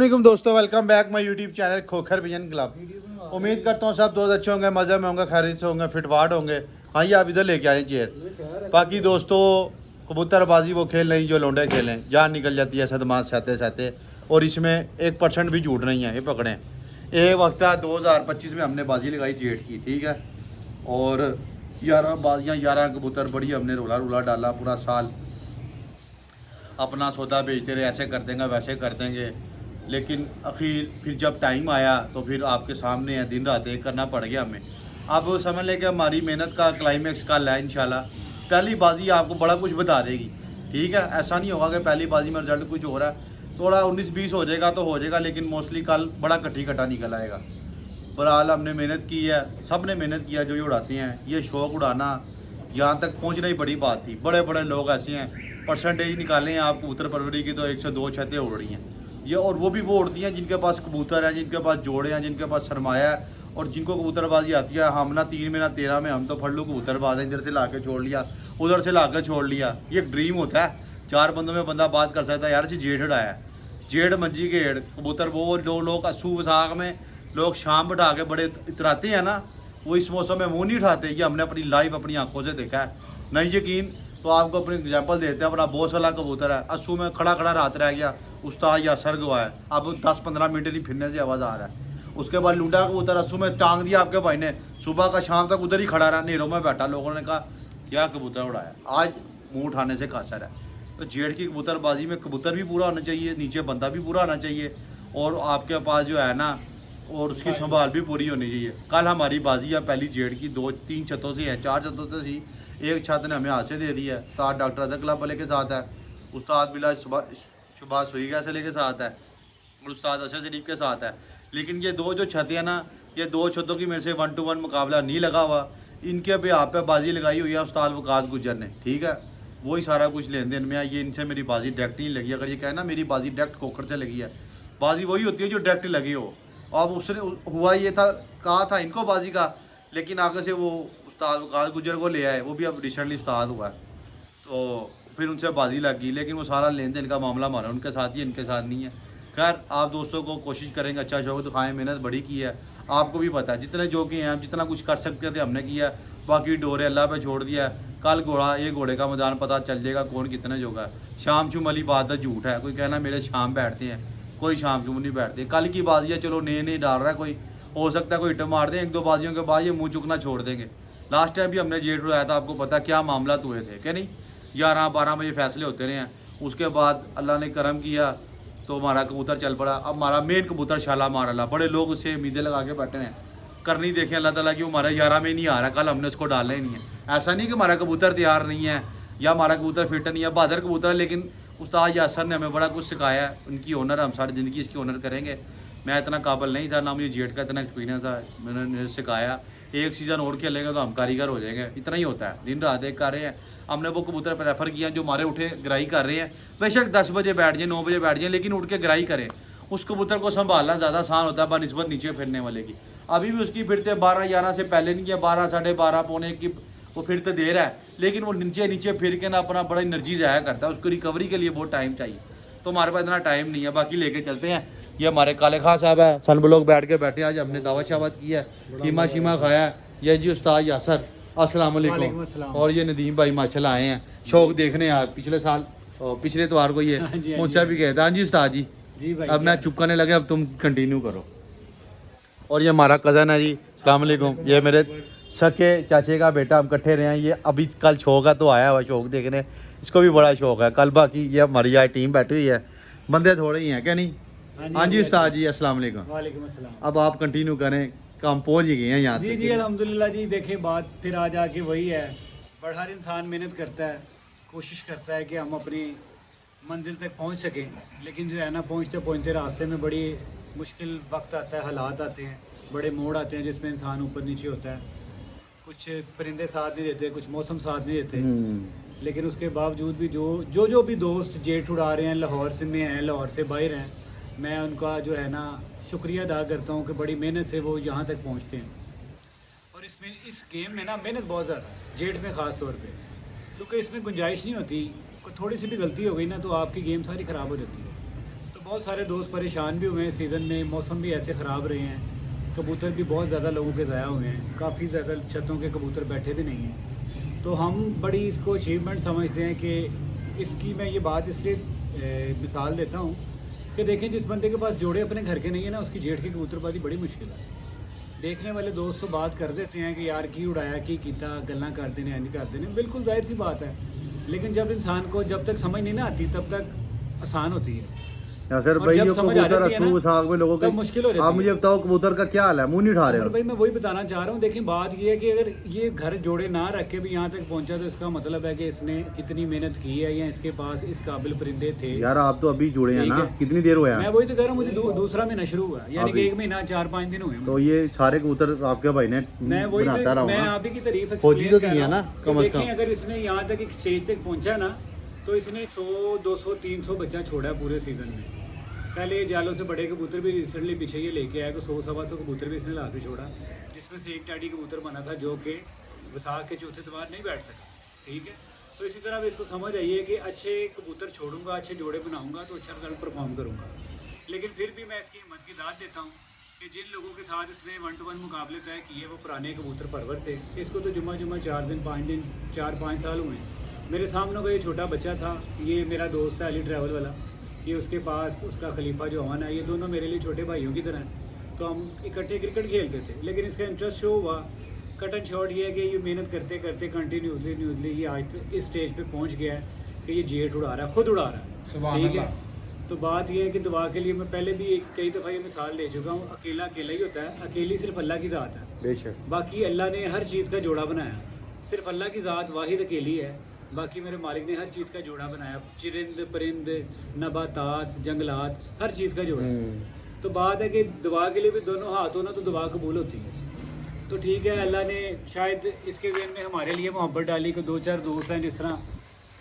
वालेकुम दोस्तों, welcome back my YouTube channel Khokhar vision club. उम्मीद करता हूँ सब दोस्त अच्छे होंगे, मज़े में होंगे, खैरियत से होंगे, फिटवाट होंगे। आइए आप इधर लेके आए चेयर। बाकी दोस्तों कबूतरबाजी वो खेल नहीं जो लौंडे खेलें, जान निकल जाती है सदमा सहते सहते। और इसमें 1% भी झूठ नहीं है। ये पकड़ें, एक वक्त है 2025 में हमने बाजी लगाई जेठ की, ठीक है। और 11 बाजियाँ 11 कबूतर बड़ी हमने रोला रोला डाला। पूरा साल अपना सौदा बेचते रहे, ऐसे कर देंगे वैसे कर देंगे। लेकिन आखिर फिर जब टाइम आया तो फिर आपके सामने है, दिन रात एक करना पड़ गया हमें। अब समझ लें कि हमारी मेहनत का क्लाइमेक्स कल है इंशाल्लाह। पहली बाजी आपको बड़ा कुछ बता देगी, ठीक है। ऐसा नहीं होगा कि पहली बाजी में रिजल्ट कुछ हो रहा है, थोड़ा 19-20 हो जाएगा तो हो जाएगा, लेकिन मोस्टली कल बड़ा कट्टी कट्टा निकल आएगा। बहरहाल हमने मेहनत की है, सब ने मेहनत किया जो ये उड़ाते हैं। ये शौक़ उड़ाना यहाँ तक पहुँचना ही बड़ी बात थी। बड़े बड़े लोग ऐसे हैं, परसेंटेज निकालें आप कबूतर परवरी की तो 102 छतें उड़ रही हैं ये। और वो भी वो उड़ती हैं जिनके पास कबूतर हैं, जिनके पास जोड़े हैं, जिनके पास सरमाया है और जिनको कबूतरबाजी आती है। हम ना 3 में ना 13 में, हम तो फल्लू कबूतरबाज हैं। इधर से ला के छोड़ लिया, उधर से ला के छोड़ लिया। ये एक ड्रीम होता है, 4 बंदों में बंदा बात कर सकता है यार जी जेठ उड़ाया, जेठ मंजी के हेड़ कबूतर। वो लोग अस्सू वसाख में लोग शाम बैठा के बड़े इतराते हैं ना, वो इस मौसम में मुँह नहीं उठाते। ये हमने अपनी लाइव अपनी आंखों से देखा है। नहीं यकीन तो आपको अपनी एग्जांपल देते हैं। अपना बहुत साला कबूतर है, अस्सू में खड़ा खड़ा रात रह गया, उस्ताद या सर गवाया। अब 10-15 मिनट नहीं फिरने से आवाज़ आ रहा है। उसके बाद लूडा कबूतर अस्सू में टांग दिया आपके भाई ने, सुबह का शाम तक उधर ही खड़ा रहा, नेरों में बैठा। लोगों ने कहा क्या कबूतर उड़ाया, आज मुँह उठाने से कासर है। तो जेठ की कबूतरबाजी में कबूतर भी पूरा होना चाहिए, नीचे बंदा भी पूरा होना चाहिए, और आपके पास जो है ना, और उसकी संभाल भी पूरी होनी चाहिए। कल हमारी बाजी है पहली जेठ की, 2-3 छतों से है, 4 छतों से थी। एक छत ने हमें हाथ से दे दी है। उस्ताद डॉक्टर अजहर क्लब वाले के साथ है, उस्ताद बिला सुबह सुईगा से के साथ है, और उस्ताद अशर शरीफ के साथ है। लेकिन ये 2 जो छतें हैं ना, ये 2 छतों की मेरे से 1-to-1 मुकाबला नहीं लगा हुआ। इनके पे आप पे बाजी लगाई हुई है उस्ताद वकास गुजर ने, ठीक है। वही सारा कुछ लेन देन में है। ये इनसे मेरी बाजी डायरेक्ट नहीं लगी। अगर ये कहना मेरी बाजी डायरेक्ट खोखर से लगी है, बाजी वही होती है जो डायरेक्ट लगी हो। अब उसने हुआ ये था, कहा था इनको बाजी का, लेकिन आगे से वो उस्ताद वकास गुजर को ले आए। वो भी अब रिसेंटली उस्ताद हुआ है, तो फिर उनसे बाजी लगी। लेकिन वो सारा लेन देन का मामला हमारा उनके साथ ही, इनके साथ नहीं है। खैर आप दोस्तों को कोशिश करेंगे, अच्छा शौक दिखाएं, मेहनत बड़ी की है। आपको भी पता है जितने जो कि हैं, हम जितना कुछ कर सकते थे हमने किया। बाकी डोरे अल्लाह पे छोड़ दिया है। कल घोड़ा, ये घोड़े का मैदान पता चल जाएगा कौन कितने जोगा है। शाम चुम वाली बात है, झूठ है। कोई कहना मेरे शाम बैठते हैं, कोई शाम चुम नहीं बैठते। कल की बाजी है, चलो नए नहीं डाल रहा है कोई, हो सकता है कोई हिट मार दें। 1-2 बाजियों के बाद ये मुँह चुकना छोड़ देंगे। लास्ट टाइम भी हमने जेठ उड़ाया था, आपको पता क्या मामला हुए थे क्या नहीं। 11-12 बजे फैसले होते रहे हैं। उसके बाद अल्लाह ने करम किया तो हमारा कबूतर चल पड़ा। अब हमारा मेन कबूतर शाला मार अल्लाह, बड़े लोग उससे उम्मीदें लगा के बैठे हैं। करनी देखें अल्लाह ताला की, हमारा 11 में नहीं आ रहा। कल हमने उसको डालना ही नहीं है। ऐसा नहीं कि हमारा कबूतर तैयार नहीं है या हमारा कबूतर फिट नहीं है, बहादुर कबूतर है। लेकिन उस्ताद यासर ने हमें बड़ा कुछ सिखाया है। उनकी ऑनर, हम सारी ज़िंदगी इसकी ऑनर करेंगे। मैं इतना काबिल नहीं था, ना मुझे जेठ का इतना एक्सपीरियंस था। मैंने सिखाया, एक सीज़न और खेलेंगे तो हम कारीगर हो जाएंगे। इतना ही होता है, दिन रात एक कर रहे हैं। हमने वो कबूतर प्रेफर किया जो हमारे उठे ग्राही कर रहे हैं। बेशक 10 बजे बैठ जाए, 9 बजे बैठ जाए, लेकिन उठ के ग्राही करें। उस कबूतर को संभालना ज़्यादा आसान होता है बनिस्बत नीचे फिरने वाले की। अभी भी उसकी फिरते 12-11 से पहले नहीं है, 12, 12:30, पौने 1 की वो फिरते देर है। लेकिन वो नीचे नीचे फिर के ना अपना बड़ा एनर्जी ज़ाया करता है। उसको रिकवरी के लिए बहुत टाइम चाहिए, तो हमारे पास इतना टाइम नहीं है। बाकी लेके चलते हैं। ये हमारे काले खां साहब है, सन ब्लॉक बैठ के बैठे। आज हमने दावत शावत की है, कीमा शीमा खाया है। ये जी उस्ताद यासर, अस्सलाम वालेकुम। और ये नदीम भाई माशाल्लाह आए हैं शौक देखने। आज पिछले साल, पिछले इतवार को ये मुझसे भी गए थे। हाँ जी उस्ताद जी भाई, अब मैं चुप करने लगे, अब तुम कंटिन्यू करो। और ये हमारा कज़न है जी, अस्सलाम वालेकुम। ये मेरे सके चाचे का बेटा, हम इकट्ठे रहे हैं। ये अभी कल शौक है तो आया हुआ शौक देखने, इसको भी बड़ा शौक है। कल बाकी ये हमारी आज टीम बैठी हुई है, बंदे थोड़े ही हैं क्या नहीं। हाँ जी उस्ताद जी, अस्सलाम वालेकुम। वालेकुम अस्सलाम। अब आप कंटिन्यू करें, हम पहुँच ही गए हैं यहाँ जी अल्हम्दुलिल्लाह जी। देखिए बात फिर आ जाके वही है, बड़ा हर इंसान मेहनत करता है, कोशिश करता है कि हम अपनी मंजिल तक पहुँच सकें। लेकिन जो है ना, पहुँचते पहुँचते रास्ते में बड़ी मुश्किल वक्त आता है, हालात आते हैं, बड़े मोड़ आते हैं जिसमें इंसान ऊपर नीचे होता है। कुछ परिंदे साथ नहीं देते, कुछ मौसम साथ नहीं देते। लेकिन उसके बावजूद भी जो भी दोस्त जेठ उड़ा रहे हैं, लाहौर से में हैं, लाहौर से बाहर हैं, मैं उनका जो है ना शुक्रिया अदा करता हूँ कि बड़ी मेहनत से वो यहाँ तक पहुँचते हैं। और इस गेम में ना मेहनत बहुत ज़्यादा है, जेठ में ख़ास तौर पे, क्योंकि इसमें गुंजाइश नहीं होती। कोई थोड़ी सी भी गलती हो गई ना तो आपकी गेम सारी ख़राब हो जाती है। तो बहुत सारे दोस्त परेशान भी हुए हैं सीज़न में, मौसम भी ऐसे ख़राब रहे हैं, कबूतर भी बहुत ज़्यादा लोगों के ज़ाया हुए हैं, काफ़ी ज़्यादा छतों के कबूतर बैठे भी नहीं हैं। तो हम बड़ी इसको अचीवमेंट समझते हैं कि इसकी मैं ये बात इसलिए मिसाल देता हूँ कि देखें, जिस बंदे के पास जोड़े अपने घर के नहीं है ना, उसकी जेठ की कबूतरबाजी बड़ी मुश्किल है। देखने वाले दोस्त तो बात कर देते हैं कि यार की उड़ाया की कीता, गल्ला कर देने, इंज कर देने, बिल्कुल जाहिर सी बात है। लेकिन जब इंसान को जब तक समझ नहीं ना आती तब तक आसान होती है। यासर और भाई जब जो समझ आ कबूतर जाती है ना, असूल साग में लोगों तब मुश्किल हो जाती आप मुझे है। बताओ कबूतर का क्या हाल है, मुंह नहीं उठा रहे और हो। भाई मैं वही बताना चाह रहा हूँ, देखिए बात ये है कि अगर ये घर जोड़े ना रख के भी यहाँ तक पहुँचा तो इसका मतलब है कि इसने इतनी मेहनत की है या इसके पास इस काबिल परिंदे थे। यार आप तो अभी जुड़े हैं ठीक ना, है। कितनी देर हुआ मैं है? वही तो कह रहा हूँ, मुझे दूसरा महीना शुरू हुआ है, यानी कि अभी। 1 महीना 4-5 दिन हुए तो मुझे। ये सारे कबूतर आपके भाई ने मैं वही बनाता तो, रहा मैं हूँ आप ही की तारीफ फौजी explain तो कर की रहा है ना, हूँ कम कि से कम। देखें, अगर इसने यहाँ तक एक स्टेज तक पहुँचा ना, तो इसने 100, 200, 300 बच्चा छोड़ा है पूरे सीजन में। पहले ये जालों से बड़े कबूतर भी रिसेंटली पीछे ये लेके आया, कि 100-125 कबूतर भी इसने ला के छोड़ा, जिसमें से एक टाडी कबूतर बना था जो कि वसाख के चौथे इतवार नहीं बैठ सका। ठीक है, तो इसी तरह भी इसको समझ आई है कि अच्छे कबूतर छोड़ूंगा, अच्छे जोड़े बनाऊंगा तो अच्छा रिजल्ट परफॉर्म करूंगा। लेकिन फिर भी मैं इसकी हिम्मत की दाद देता हूँ कि जिन लोगों के साथ इसने 1-to-1 मुकाबले तय किए वो पुराने कबूतर परवर थे। इसको तो जुम्मा 4 दिन 5 दिन 4-5 साल हुए। मेरे सामने का ये छोटा बच्चा था, ये मेरा दोस्त है अली ट्रैवल वाला, ये उसके पास उसका खलीफा जो अमन है, ये दोनों मेरे लिए छोटे भाइयों की तरह हैं। तो हम इकट्ठे क्रिकेट खेलते थे, लेकिन इसका इंटरेस्ट शो हुआ। कट एंड शॉट ये है कि ये मेहनत करते करते कंटिन्यूसली ये आज इस स्टेज पे पहुंच गया है कि ये जेट उड़ा रहा है, खुद उड़ा रहा है। ठीक है, तो बात ये है कि दुआ के लिए मैं पहले भी कई दफ़ा ये मिसाल दे चुका हूँ, अकेला अकेला ही होता है, अकेली सिर्फ अल्लाह की ज़ात है। बेशक बाकी अल्लाह ने हर चीज़ का जोड़ा बनाया, सिर्फ अल्लाह की ज़ात वाहिद अकेली है, बाकी मेरे मालिक ने हर चीज़ का जोड़ा बनाया, चिरिंद परिंद नबातात जंगलात हर चीज़ का जोड़ा। तो बात है कि दुआ के लिए भी दोनों हाथ हो ना तो दुआ कबूल होती है। तो ठीक है, अल्लाह ने शायद इसके ज़हन में हमारे लिए मोहब्बत डाली कि 2-4 दोस्त हैं जिस तरह,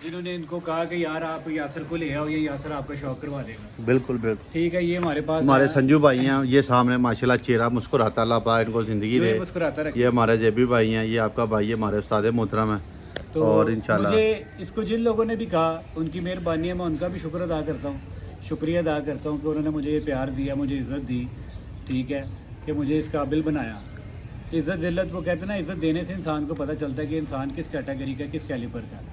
जिन्होंने इनको कहा कि यार आप यासर को ले आओ, ये यासर आपका शौक करवा देगा। बिल्कुल बिल्कुल। ठीक है, ये हमारे पास हमारे है। संजू भाई हैं, ये सामने माशाल्लाह चेहरा मुस्कुराता, अल्लाह पाक इनको जिंदगी जो ये दे। मुस्कुराता रखे। ये हमारे जेबी भाई हैं, ये आपका भाई है, हमारे उस्ताद मोहतरम है। तो और इंशाल्लाह मुझे इसको जिन लोगों ने भी कहा उनकी मेहरबानी है, मैं उनका भी शुक्र अदा करता हूँ, शुक्रिया अदा करता हूँ कि उन्होंने मुझे ये प्यार दिया, मुझे इज़्ज़त दी। ठीक है, कि मुझे इस काबिल बनाया। इज़्ज़त ज़िल्लत वो कहते हैं ना, इज़्ज़त देने से इंसान को पता चलता है कि इंसान किस कैटेगरी का, किस कैलिबर का।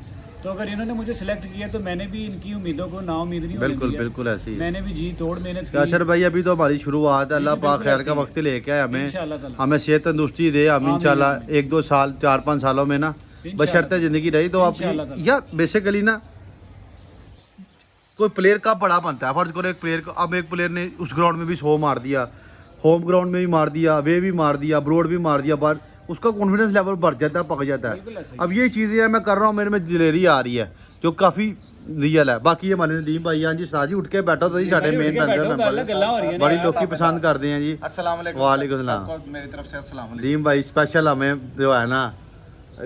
तो अगर इन्होंने मुझे सिलेक्ट किया तो मैंने भी इनकी उम्मीदों को नाउम्मीद नहीं होने बिल्कुल दिया। बिल्कुल ऐसे ही। मैंने भी जी तोड़ मेहनत की। यासर भाई अभी तो हमारी शुरुआत है, जी, अल्लाह जी, पाक बिल्कुल खैर ऐसे का ही। वक्त लेके आए हमें, इंशाअल्लाह ताला। हमें सेहत तंदुरुस्ती दे, हम आमीन, इंशाल्लाह आमीन। 1-2 साल 4-5 सालों में ना इंशाअल्लाह बशर्ते जिंदगी रही तो इंशाअल्लाह अपनी ताला। यार बेसिकली ना कोई प्लेयर का बड़ा बनता है। फर्ज करो एक प्लेयर को, अब एक प्लेयर ने उस ग्राउंड में भी 100 मार दिया, होम ग्राउंड में भी मार दिया, वे भी मार दिया, ब्रॉड भी मार दिया, पर उसका कॉन्फिडेंस लेवल बढ़ जाता है, पक जाता बिल्कुल है। ऐसे ही। अब ये चीज़ें हैं मैं कर रहा हूँ, मेरे में दिलेरी आ रही है जो काफ़ी रियल है। बाकी हमारे नदीम भाई हैं जी, साजी उठ के बैठो तो जी साढ़े मेन गल्लां हो रही हैं ना बड़ी यार। लोग पसंद करते हैं जी। अस्सलाम वालेकुम वालेकुम सब- सलाम। सबको मेरी तरफ से अस्सलाम वालेकुम। नीम भाई स्पेशल हमें जो है ना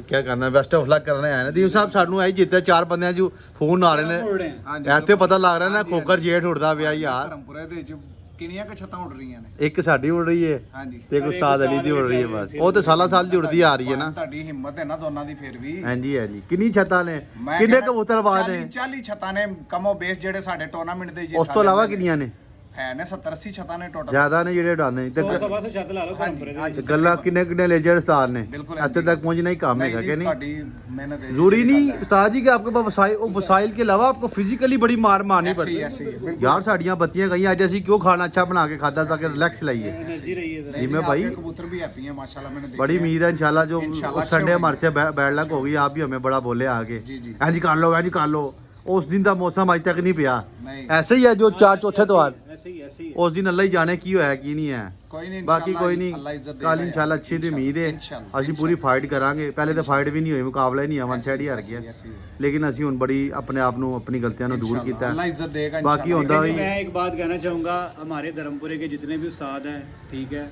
क्या करना बेस्ट ऑफ लक करने आए ना दीप साहब, सानू आई जिੱਤੇ 4 ਬੰਦਿਆਂ ਜੋ ਫੋਨ ਆ ਰਹੇ ਨੇ उड़ रहे हैं। ਹਾਂਜੀ, ਇੱਥੇ ਪਤਾ ਲੱਗ ਰਿਹਾ ਨਾ ਹਾਂਜੀ, ਖੋਖਰ ਜੇਠ ਉੱਡਦਾ ਪਿਆ ਯਾਰ। ਧਰਮਪੁਰੇ ਦੇ ਵਿੱਚ ਕਿੰਨੀਆਂ ਕੁ ਛੱਤਾਂ ਉੱਡ ਰਹੀਆਂ ਨੇ। ਇੱਕ ਸਾਡੀ ਉੱਡ ਰਹੀ ਹੈ ਹਾਂਜੀ, ਤੇ ਇੱਕ ਉਸਤਾਦ ਅਲੀ ਦੀ ਉੱਡ ਰਹੀ ਹੈ, ਬਸ ਉਹ ਤੇ ਸਾਲਾਂ ਸਾਲ ਦੀ ਉੱਡਦੀ ਆ ਰਹੀ ਹੈ ਨਾ। ਤੁਹਾਡੀ ਹਿੰਮਤ ਹੈ ਨਾ ਦੋਨਾਂ ਦੀ ਫਿਰ ਵੀ। ਹਾਂਜੀ ਹਾਂਜੀ। ਕਿੰਨੀ ਛੱਤਾਂ ਨੇ, ਮੈਂ ਕਿੰਨੇ ਕਹਿੰਦਾ ਕਬੂਤਰ ਬਾਜ਼ ਨੇ, 40 ਛੱਤਾਂ ਨੇ ਕਮੋ ਬੇਸ ਜਿਹੜੇ ਸਾਡੇ ਟੂਰਨਾਮੈਂਟ ਦੇ ਉਸ ਤੋਂ ਇਲਾਵਾ ਕਿੰਨੀਆਂ ਨੇ? ਹੈ ਨੇ 70-80 ਛੱਤਾਂ ਨੇ ਟੋਟਲ। ਜ਼ਿਆਦਾ ਨੇ ਜਿਹੜੇ ਉਡਾਉਂਦੇ ਨੇ। ਤੇ 100-125 ਛੱਤ ਲਾ ਲਓ ਧਰਮਪੁਰੇ ਦੇ ਵਿੱਚ। ਤੇ ਗੱਲਾਂ ਕਿੰਨੇ ਕਿੰਨੇ ਲੇਜਰ ਉਸਤਾਦ ਨੇ, ਬਿਲकुल ਇੱਥੇ तक पहुंचना ही काम है नहीं क्या जी, नहीं? ਤੁਹਾਡੀ ਮਿਹਨਤ ਹੈ। जरूरी नहीं उस्ताद जी कि आपके पास वसाइल के अलावा आपको फिजिकली बड़ी मार मारनी ऐसे ही, पड़ती ऐसे ही, है बिल्कुल। यार। साड़ियाँ बत्तियां गई अज असी क्यों खाना अच्छा बना के खादा ताकि रिलैक्स लाइए। एनर्जी रही है जी मैं भाई आपके कबूतर भी हैप्पी हैं माशाल्लाह, मैंने देखे बड़ी हैं। उम्मीद है इंशाल्लाह जो इंशाल्लाह अच्छे संडे होंगे। हमारे से बैड लक होगी, आप भी हमें बड़ा बोले आगे जी, जी। इंज कर लो इंज कर लो। उस दिन का मौसम अज तक नहीं पिया, नहीं। ऐसे ही है जो 4 चौथे द्वार ऐसे ही है। उस दिन अल्लाह ही जाने की होया की नहीं है। कोई नहीं, बाकी इंशाल्लाह कोई अल्लाह नहीं, इज्जत कल देगा इंशाल्लाह यार, अच्छी दी उम्मीद है, इंशाल्लाह, ਅਸੀਂ पूरी फाइट करांगे। पहले तो फाइट भी नहीं हुई, मुकाबला ही नहीं हुआ, वन साइड ही हार ऐसे ही, गया, ऐसे ही। लेकिन ਅਸੀਂ ਹੁਣ ਬੜੀ ਆਪਣੇ ਆਪ ਨੂੰ ਆਪਣੀ ਗਲਤੀਆਂ ਨੂੰ दूर इंशाल्लाह, ਕੀਤਾ। अल्लाह इज्जत देगा बाकी इंशाल्लाह। होता लेकिन ही मैं एक बात कहना चाहूँगा, हमारे धर्मपुरे के जितने भी उस्ताद हैं, ठीक है,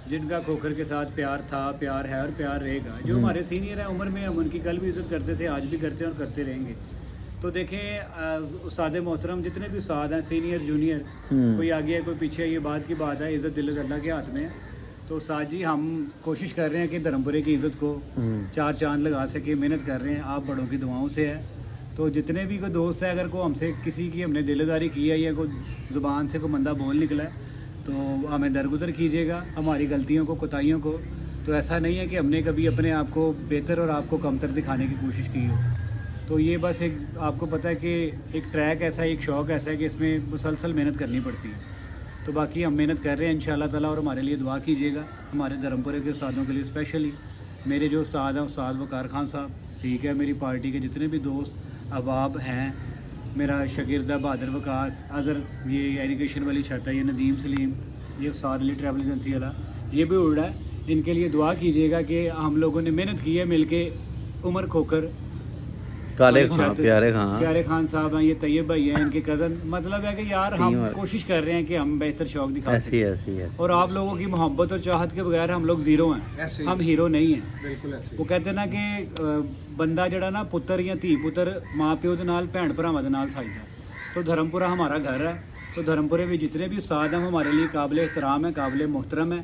जिनका खोखर के साथ प्यार था, प्यार है और प्यार रहेगा, जो हमारे सीनियर हैं उम्र में, हम उनकी कल भी इज्जत करते थे, आज भी करते हैं और करते रहेंगे। तो देखें उस्ताद मोहतरम जितने भी उस्ताद हैं, सीनियर जूनियर, कोई आगे है कोई पीछे है, ये बात की बात है, इज़्ज़त दिल अल्लाह के हाथ में है। तो उस्ताद जी हम कोशिश कर रहे हैं कि धर्मपुरे की इज़्ज़त को 4 चांद लगा सके, मेहनत कर रहे हैं, आप बड़ों की दुआओं से है। तो जितने भी कोई दोस्त है, अगर को हमसे किसी की हमने दिलदारी की है या कोई ज़ुबान से कोई बंदा बोल निकला है तो हमें दरगुजर कीजिएगा हमारी गलतियों को, कोताहियों को। तो ऐसा नहीं है कि हमने कभी अपने आप को बेहतर और आपको कमतर दिखाने की कोशिश की हो। तो ये बस एक आपको पता है कि एक ट्रैक ऐसा है, एक शौक़ ऐसा है कि इसमें मुसलसल मेहनत करनी पड़ती है। तो बाकी हम मेहनत कर रहे हैं इंशाल्लाह ताला, और हमारे लिए दुआ कीजिएगा, हमारे धर्मपुरे के उस्तादों के लिए स्पेशली। मेरे जो उस्ताद हैं, उस्ताद वकार खान साहब, ठीक है, मेरी पार्टी के जितने भी दोस्त अहबाब हैं, मेरा शागिर्द है बहादुर वकास, अज़र ये एजुकेशन वाली छत है, ये नदीम सलीम, ये उस्ताद अली ट्रैवल एजेंसी वाला, ये भी उड़ रहा है। इनके लिए दुआ कीजिएगा कि हम लोगों ने मेहनत की है मिलके। उमर खोकर, काले खान, प्यारे खान साहब हैं, ये तैयब भाई हैं, इनके कज़न। मतलब है कि यार हम कोशिश कर रहे हैं कि हम बेहतर शौक दिखा सकें, और आप लोगों की मोहब्बत और चाहत के बगैर हम लोग ज़ीरो हैं, हम हीरो नहीं हैं। बिल्कुल ऐसे वो कहते हैं ना कि बंदा जड़ा ना पुत्र या धी पुत्र माँ प्यो के नाल भैन भरावां दे नाल साइदा। तो धर्मपुरा हमारा घर है, तो धर्मपुरे में जितने भी उस्ताद हैं वो हमारे लिए काबिल एहतराम है, काबिल मोहतरम है।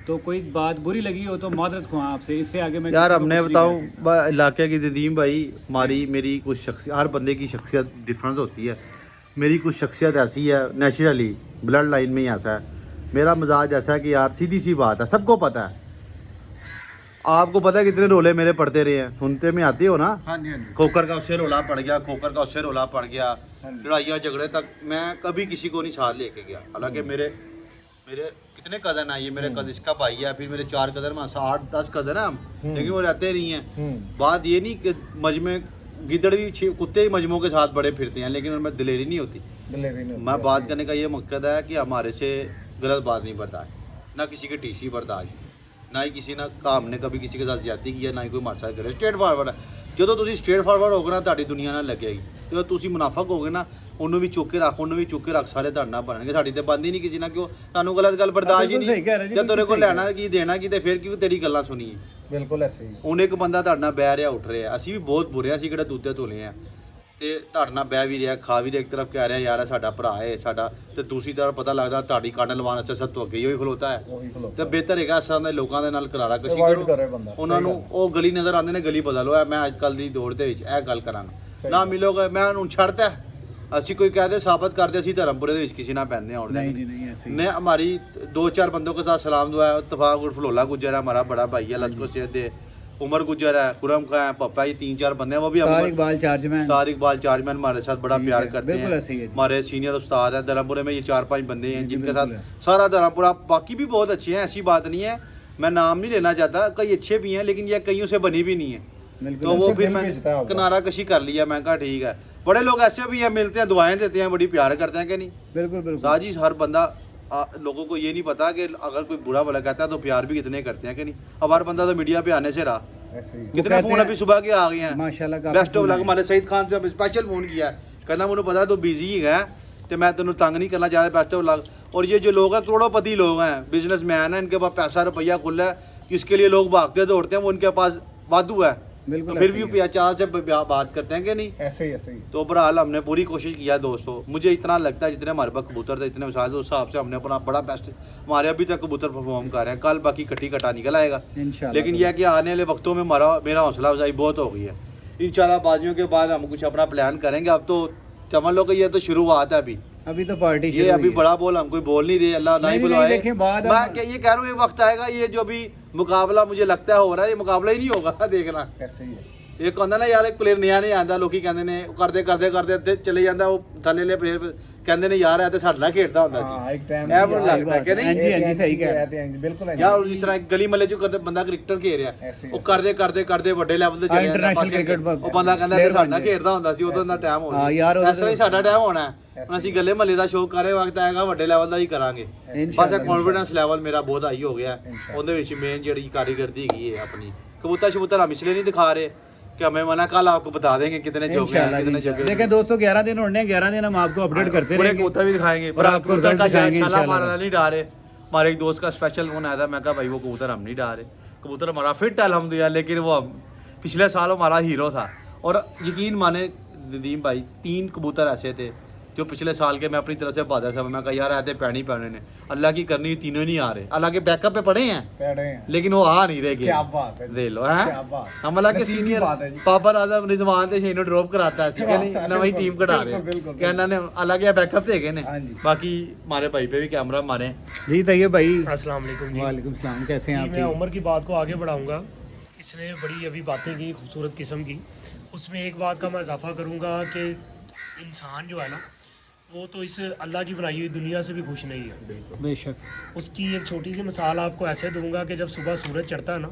तो कोई बात बुरी लगी हो तो मादरत खुआ आपसे, इससे आगे मैं यार किसी को हमने कुछ नहीं कह बताऊँ सकता। इलाके की नदीम भाई, हमारी मेरी कुछ शख्सियत, हर बंदे की शख्सियत डिफरेंस होती है। मेरी कुछ शख्सियत ऐसी है, नेचुरली ब्लड लाइन में ही ऐसा है, मेरा मिजाज ऐसा है कि यार सीधी सी बात है, सबको पता है। आपको पता है कितने रोले मेरे पड़ते रहे हैं, सुनते में आते हो ना। हाँ जी, हाँ जी। खोकर का उससे रोला पड़ गया, खोकर का उससे रोला पड़ गया, लड़ाइयाँ झगड़े तक मैं कभी किसी को नहीं साथ लेके गया। हालांकि मेरे कितने कज़न हैं, ये मेरे कज़न, इसका भाई है, फिर मेरे 4 कज़न में 8-10 कज़न हैं हम, लेकिन वो रहते नहीं हैं। बात ये नहीं कि मजमे गिदड़ भी कुत्ते ही मजमों के साथ बड़े फिरते हैं, लेकिन उनमें दिलेरी नहीं होती। मैं बात करने का ये मकसद है कि हमारे से गलत बात नहीं बर्दाश्त, ना किसी की टीसी बर्दाश्त, ना ही किसी ना काम ने कभी किसी के साथ ज्यादती की है, ना ही कोई हमारे साथ करे। स्ट्रेट फॉरवर्ड है। ਜਦੋਂ ਤੁਸੀਂ ਸਟ੍ਰੇਟ ਫਾਰਵਰਡ ਹੋਗੇ ਨਾ ਤੁਹਾਡੀ ਦੁਨੀਆ ਨਾਲ ਲੱਗੇਗੀ। ਜਦੋਂ ਤੁਸੀਂ ਮੁਨਾਫਕ ਹੋਗੇ ਨਾ ਉਹਨੂੰ ਵੀ ਚੁੱਕ ਕੇ ਰੱਖ, ਉਹਨੂੰ ਵੀ ਚੁੱਕ ਕੇ ਰੱਖ, ਸਾਰੇ ਤੁਹਾਡੇ ਨਾਲ ਬਣਨਗੇ। ਸਾਡੀ ਤੇ ਬੰਦ ਹੀ ਨਹੀਂ ਕਿਸੇ ਨਾਲ, ਕਿਉਂ ਤੁਹਾਨੂੰ ਗਲਤ ਗੱਲ ਬਰਦਾਸ਼ਤ ਹੀ ਨਹੀਂ। ਜਦ ਤੇਰੇ ਕੋਲ ਲੈਣਾ ਕੀ ਦੇਣਾ ਕੀ ਤੇ ਫਿਰ ਕਿਉਂ ਤੇਰੀ ਗੱਲਾਂ ਸੁਣੀਏ। ਬਿਲਕੁਲ ਐਸੇ ਹੀ ਹੁਣ ਇੱਕ ਬੰਦਾ ਤੁਹਾਡੇ ਨਾਲ ਬਹਿ ਰਿਹਾ ਉੱਠ ਰਿਹਾ, ਅਸੀਂ ਵੀ ਬਹੁਤ ਬੁਰੇ ਆ, ਅਸੀਂ ਕਿਹੜਾ ਦੂਤੇ ਧੋਲੇ ਆ, ਤੇ ਤੁਹਾਡੇ ਨਾਲ ਬਹਿ ਵੀ ਰਿਹਾ, ਖਾ ਵੀ ਰਿਹਾ, ਇੱਕ ਤਰਫ ਕਹਿ ਰਿਹਾ ਯਾਰ ਸਾਡਾ ਭਰਾ ਹੈ ਸਾਡਾ, ਤੇ ਦੂਸਰੀ ਤਰਫ ਪਤਾ ਲੱਗਦਾ ਤੁਹਾਡੀ ਕੰਨ ਲਵਾਉਣ ਵਾਸਤੇ ਸਭ ਤੋਂ ਅੱਗੇ ਹੀ ਖਲੋਤਾ ਹੈ। ਤੇ ਬਿਹਤਰ ਹੈਗਾ ਇਸ ਤਰ੍ਹਾਂ ਦੇ ਲੋਕਾਂ ਦੇ ਨਾਲ ਕਰਾਰਾ ਕਸ਼ੀ ਕਰੋ, ਉਹਨਾਂ ਨੂੰ ਉਹ ਗਲੀ ਨਜ਼ਰ ਆਉਂਦੇ ਨੇ, ਗਲੀ ਬਦਲੋ। ਮੈਂ ਅੱਜ ਕੱਲ ਦੀ ਦੌੜ ਦੇ ਵਿੱਚ ਇਹ ਗੱਲ ਕਰਾਂਗਾ, ਨਾ ਮਿਲੋਗੇ ਮੈਂ ਹੁਣ ਛੱਡਦਾ। ਅਸੀਂ ਕੋਈ ਕਹਦੇ ਸਾਬਤ ਕਰਦੇ, ਅਸੀਂ ਧਰਮਪੁਰੇ ਦੇ ਵਿੱਚ ਕਿਸੇ ਨਾਲ ਪੈਂਦੇ ਹਾਂ। ने हमारी 2-4 बंदों के साथ सलाम दुआ है। इत्तफाक उर्फ लोला गुज्जर है, हमारा बड़ा भाई है, लश्कर से दे उमर गुज्जर है, खुरम खां है, पप्पा, ये 3-4 बंदे हैं, वो भी उस्ताद इकबाल चार्जमैन हमारे साथ बड़ा प्यार करते हैं। हमारे सीनियर उस्ताद हैं धर्मपुरे में, ये 4-5 बंदे हैं जिनके साथ सारा धर्मपुरा, बाकी भी बहुत अच्छे हैं, ऐसी बात नहीं है, मैं नाम नहीं लेना चाहता, कई अच्छे भी हैं, लेकिन ये कईयों से बनी भी नहीं है। तो वो फिर मैंने किनारा कशी कर लिया, मैं कहा ठीक है। बड़े लोग ऐसे भी हैं, मिलते हैं, दुआएं देते हैं, बड़ी प्यार करते हैं कि नहीं। बिल्कुल साजी हर बंदा लोगों को ये नहीं पता कि अगर कोई बुरा भला कहता है तो प्यार भी कितने करते हैं कि नहीं। अब हर बंदा तो मीडिया पे आने से रहा, कितने फोन अभी सुबह के आ गए हैं माशाल्लाह। Best of luck. हमारे सईद खान से स्पेशल फोन किया है, कहना मुझे पता है तो बिजी है तो मैं तेन तंग नहीं करना चाह रहा, बेस्ट ऑफ लक। और ये जो लोग हैं करोड़ों लोग हैं, बिजनेसमैन हैं, इनके पास पैसा रुपया खुला है, इसके लिए लोग भागते दौड़ते हैं, वो उनके पास वाधू है, तो फिर भी प्याचार से बात करते हैं कि नहीं। ऐसे ही तो बहरहाल हमने पूरी कोशिश किया दोस्तों। मुझे इतना लगता है जितने हमारे पास कबूतर थे, इतने मिसाल उस हिसाब से हमने अपना बड़ा बेस्ट, हमारे अभी तक कबूतर परफॉर्म कर रहे हैं, कल बाकी कट्टी कटा निकल आएगा। लेकिन यह कि आने वाले वक्तों में मेरा हौसला अफजाई बहुत हो गई है। इंशाल्लाह बाजियों के बाद हम कुछ अपना प्लान करेंगे। अब तो समझ लो कि ये तो शुरुआत है, अभी तो पार्टी ये अभी बड़ा बोल हम कोई बोल नहीं रहे, अल्लाह ना ही बुलाए। मैं ये कह रहा हूँ ये वक्त आएगा, ये जो भी मुकाबला मुझे लगता है हो रहा है, ये मुकाबला ही नहीं होगा, देखना ऐसे ही है। एक कहता ना यार एक प्लेयर नया नहीं आता, लोग कहते ने करते करते करते चले जाता, वो थले ले प्लेयर कहते ने यार है तो साडे नाल खेडदा हुंदा सी। एक टाइम ऐ लगदा है कि नहीं। हां जी सही कह रहे हैं बिल्कुल यार। जिस तरह गली महल्ले जो करते बंदा क्रिकेटर खेल रहा, वो करते करते करते बड़े लेवल ते चले जांदा, वो बंदा कहंदा कि साडे नाल खेडदा हुंदा सी, उਦੋਂ ਦਾ ਟਾਈਮ ਹੋ ਗਿਆ। ਇਸ ਤਰ੍ਹਾਂ ਹੀ ਸਾਡਾ ਟਾਈਮ ਹੋਣਾ ਹੈ। ਹੁਣ ਅਸੀਂ ਗੱਲੇ ਮਹੱਲੇ ਦਾ ਸ਼ੋਅ ਕਰ ਰਹੇ, ਵਕਤ ਆਏਗਾ ਵੱਡੇ ਲੈਵਲ ਦਾ ਹੀ ਕਰਾਂਗੇ। ਬਸ ਇਹ ਕੌਨਫੀਡੈਂਸ ਲੈਵਲ ਮੇਰਾ ਬਹੁਤ ਹਾਈ ਹੋ ਗਿਆ। ਉਹਦੇ ਵਿੱਚ ਮੇਨ ਜਿਹੜੀ ਕਾਰੀਗਰਦੀ ਹੈਗੀ ਹੈ ਆਪਣੀ, ਕਬੂਤਰ ਸ਼ਬੂਤਰ हम इसलिए नहीं दिखा रहे कि हमें मना, कल आपको बता देंगे कितने जोगे हैं, कितने जगह। लेकिन दोस्तों 11 दिन होने 11 दिन हम आपको अपडेट करते रहेंगे, पूरे कबूतर भी दिखाएंगे, पर आप कबूतर का छाला मारना नहीं डा रहे। हमारे एक दोस्त का स्पेशल फोन आया था, मैं कहा भाई वो कबूतर हम नहीं डा रहे, कबूतर हमारा फिट है अल्हम्दुलिल्लाह, लेकिन वो पिछले साल हमारा हीरो था। और यकीन माने नदीम भाई 3 कबूतर ऐसे थे जो पिछले साल के मैं अपनी तरफ से बादल साहब मैं कहा यार आते पैनी पैने ने अल्लाह की करनी तीनों ही नहीं आ रहे अल्लाह के बैकअप पे पड़े हैं पेड़े हैं। लेकिन वो आ नहीं रहे क्या बात है जी। देख लो क्या हैं बात। हम अल्लाह के नसीब की सीनियर बात है जी। पापा आजम रिजवान थे शेनो ड्रॉप कराता है क्या नहीं बात है, नई बिल्कुल, टीम कढ़ा रहे बिल्कुल, बिल्कुल, क्या इन्होंने अल्लाह के बैकअप देखे ने हाँ जी। बाकी हमारे भाई पे भी कैमरा मारे जी तैयब भाई अस्सलाम वालेकुम जी। वालेकुम सलाम, कैसे हैं जी, आप? मैं उमर की बात को आगे बढ़ाऊंगा। इसने बड़ी अभी बातें की खूबसूरत किस्म की, उसमें एक बात का मैं इजाफा करूंगा कि इंसान जो है ना वो तो इस अल्लाह की बनाई हुई दुनिया से भी खुश नहीं है। बेशक। उसकी एक छोटी सी मिसाल आपको ऐसे दूंगा कि जब सुबह सूरज चढ़ता है ना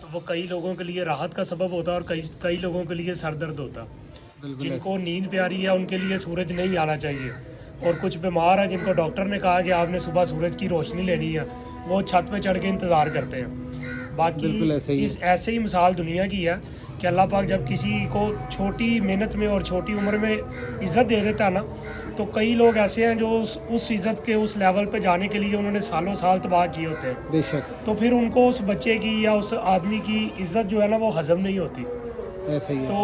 तो वो कई लोगों के लिए राहत का सबब होता है और कई लोगों के लिए सर दर्द होता है। जिनको नींद प्यारी है उनके लिए सूरज नहीं आना चाहिए, और कुछ बीमार हैं जिनको डॉक्टर ने कहा कि आपने सुबह सूरज की रोशनी लेनी है, वो छत पे चढ़ के इंतज़ार करते हैं। बिल्कुल ऐसे ही बाकी इस ऐसे ही मिसाल दुनिया की है कि अल्लाह पाक जब किसी को छोटी मेहनत में और छोटी उम्र में इज़्ज़त दे देता है ना, तो कई लोग ऐसे हैं जो उस इज़्ज़त के उस लेवल पे जाने के लिए उन्होंने सालों साल तबाह किए होते हैं, बेशक तो फिर उनको उस बच्चे की या उस आदमी की इज़्ज़त जो है ना वो हज़म नहीं होती। ऐसे ही है। तो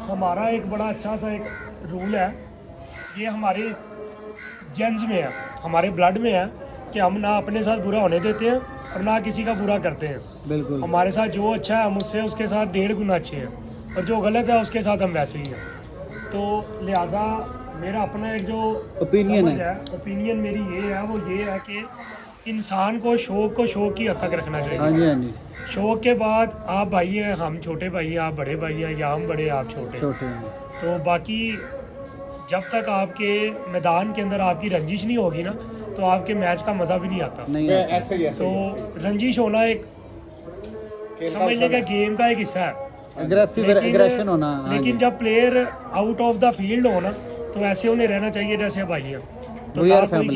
हमारा एक बड़ा अच्छा सा एक रूल है, ये हमारे जेन्स में है, हमारे ब्लड में है कि हम ना अपने साथ बुरा होने देते हैं और ना किसी का बुरा करते हैं। बिल्कुल हमारे साथ जो अच्छा है मुझसे उसके साथ 1.5 गुना अच्छे हैं, और जो गलत है उसके साथ हम वैसे ही हैं। तो लिहाजा मेरा अपना एक जो Opinion समझ है। ओपिनियन मेरी ये है कि इंसान को शौक की हद तक रखना हाँ चाहिए। जी हाँ जी। शौक के बाद आप भाई हैं, हम छोटे भाई हैं, आप बड़े भाई हैं, या हम बड़े आप छोटे। छोटे हैं। तो बाकी जब तक आपके मैदान के अंदर आपकी रंजिश नहीं होगी ना तो आपके मैच का मज़ा भी नहीं आता। नहीं ये आता। ऐसे ही ऐसे तो ही। रंजिश होना एक समझने का गेम का एक हिस्सा है, एग्रेशन होना। हाँ लेकिन जी। जब player out of the field हो ना तो ऐसे उन्हें रहना चाहिए जैसे भाई हैं। तो We ना are कोई family।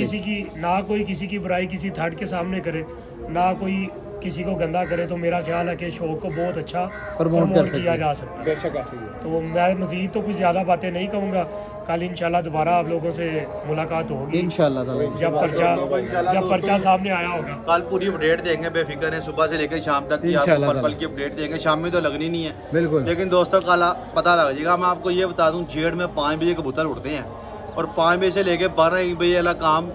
कोई किसी की बुराई किसी थर्ड के सामने करे, ना कोई किसी को गंदा करे। तो मेरा ख्याल है कि शौक को बहुत अच्छा प्रमोट कर सकते किया हैं। जा सकता है। बेशक ऐसे ही है। तो मैं मज़ीद तो कुछ ज़्यादा बातें नहीं कहूँगा, कल इंशाल्लाह दोबारा आप लोगों से मुलाकात होगी इंशाल्लाह ताला। जब पर्चा सामने आया होगा। कल पूरी अपडेट देंगे बेफिक्र है सुबह से लेकर शाम तक की आपको इंशाल्लाह पल पल की अपडेट देंगे। शाम में तो लगनी नहीं है बिल्कुल। लेकिन दोस्तों कल पता लग जाएगा। मैं आपको ये बता दूं जेड़ में 5 बजे कबूतर उड़ते हैं और 5 बजे से लेकर 12 बजे वाला काम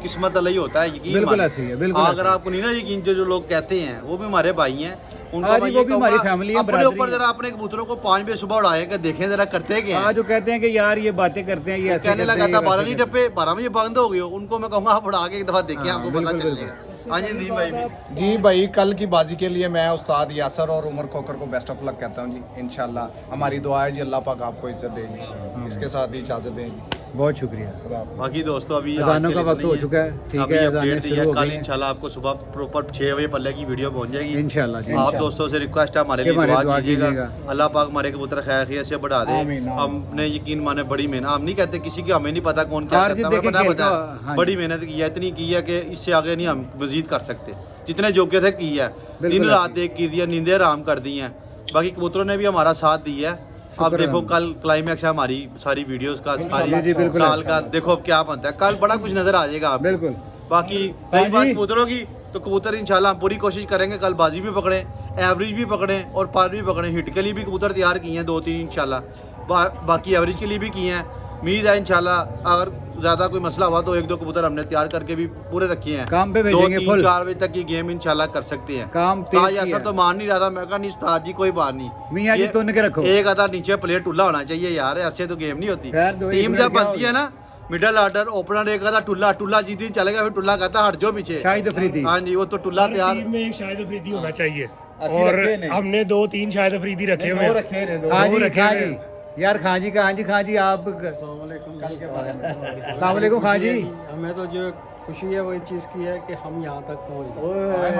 किस्मत वाला ही होता है। यकीन बिल्कुल मानिए। ऐसे ही है, बिल्कुल अगर ऐसे ही। आपको नहीं ना यकीन जो लोग कहते हैं वो भी हमारे भाई हैं उनको हाँ मैं जी, ये वो भी हमारी कहूंगा, फैमिली है, अपने बरादरी ऊपर है। जरा अपने कबूतरों को 5 बजे सुबह उड़ाए कि देखें जरा करते क्या हाँ हैं। जो कहते हैं कि यार ये बातें करते हैं ये ऐसे कहने करते लगा हैं, था ये 12 वैसे नहीं करते टप्पे 12 बजे बंद हो गए हो। उनको मैं कहूँगा आप उड़ा के एक दफ़ा देखें हाँ, आपको पता बिल्कुल, चल जाएगा। हाँ जी नीम भाई भी। जी भाई कल की बाजी के लिए मैं उस्ताद यासर और उमर खोकर को बेस्ट ऑफ लक कहता हूँ जी। इंशाल्लाह हमारी दुआ है जी अल्लाह पाक आपको इज्जत देगी। इसके साथ ही इजाज़त दें जी। हैं। बहुत शुक्रिया। खुदा हाफ़िज़। बाकी दोस्तों अभी आज अजानों के का लिए वक्त इतना हो ही चुका है, ठीक अभी है, अपडेट अजानें दी शुरू है। हो कल गई हैं। इंशाल्लाह आपको सुबह प्रॉपर 6 बजे पल्ले की वीडियो पहुंच जाएगी इंशाल्लाह जी। आप दोस्तों से रिक्वेस्ट है हमारे कि लिए हमारी दुआ दुआ कीजिएगा। कीजिएगा। अल्लाह पाक हमारे कबूतर खैर खैरियत से बढ़ा दे। आमीन, आमीन। हमने यकीन माने बड़ी मेहनत हम नहीं कहते किसी की हमें नहीं पता कौन क्या हाँ जी, करता है देखें पता खेल तो, है हाँ बड़ी जी। मेहनत की है इतनी की है कि इससे आगे नहीं हम मजीद कर सकते। जितने जोग्य थे की है दिन बिल्कुल रात ऐसे। देख की दिया नींदें आराम कर दी हैं। बाकी कबूतरों ने भी हमारा साथ दिया है। अब शुक्र देखो है। कल क्लाइमैक्स है हमारी सारी वीडियोस का सारी जी, बिल्कुल साल का देखो अब क्या बनता है। कल बड़ा कुछ नजर आ जाएगा आपको। बिल्कुल। बाकी हाँ रही बात जी। कबूतरों की तो कबूतर इंशाल्लाह हम पूरी कोशिश करेंगे कल बाजी भी पकड़ें, एवरेज भी पकड़ें और पार भी पकड़ें। हिट के लिए भी कबूतर तैयार किए हैं 2-3 इंशाल्लाह। बाकी एवरेज के लिए भी किए हैं। उम्मीद है इंशाल्लाह अगर ज़्यादा कोई मसला हुआ तो 1-2 कबूतर हमने तैयार करके भी पूरे रखे हैं। काम पे भेजेंगे फुल। 2-3-4 बजे तक की गेम इंशाल्लाह कर सकते हैं। काम तेज ताज किया असर है। तो मान नहीं रहा था। मैं कहा नहीं उस्ताद जी कोई बात नहीं मियां जी ये तुन के रखो। एक आधा नीचे प्लेयर टुल्ला होना चाहिए यार, ऐसे तो गेम नहीं होती। खैर, दो ही टीम प्लेयर जब क्या बनती हो है ना मिडल ऑर्डर ओपनर एक आधा टुल्ला जिस दिन चलेगा फिर टुल्ला कहता हट जाओ पीछे। शाहिद अफरीदी। हाँ जी वो तो टुल्ला हर तैयार। टीम में एक शाहिद अफरीदी होना चाहिए, असली और रखे ने। हमने 2-3 शाहिद अफरीदी रखे हुए हैं। रखे ने दो। हाँ वो जी रखे खां हुए जी हैं। यार खां जी आप कल के बारे में अस्सलाम वालेकुम खां जी। हमें तो जो खुशी है वही चीज़ की है कि हम यहाँ तक पहुँच गए।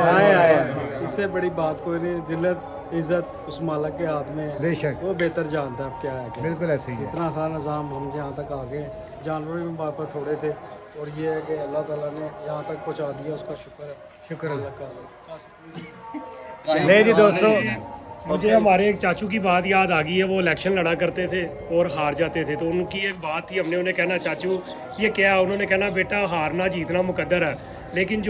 आए आए इससे बड़ी बात कोई नहीं। दिलत इज़्ज़त उस मालिक के हाथ में है, बेशक वो बेहतर जानता है अब क्या है क्या। बिल्कुल ऐसे ही है। इतना था निज़ाम हम यहाँ तक आ गए। जानवर भी हमारे पास थोड़े थे और ये है कि अल्लाह ताला ने यहाँ तक पहुँचा दिया, उसका शुक्र है। शुक्र अल्लाह का। ले जी दोस्तों। मुझे हमारे एक चाचू की बात याद आ गई है। वो इलेक्शन लड़ा करते थे और हार जाते थे, तो उनकी एक बात थी। हमने उन्हें कहना चाचू ये क्या है? उन्होंने कहना बेटा हारना जीतना मुकद्दर है, लेकिन जो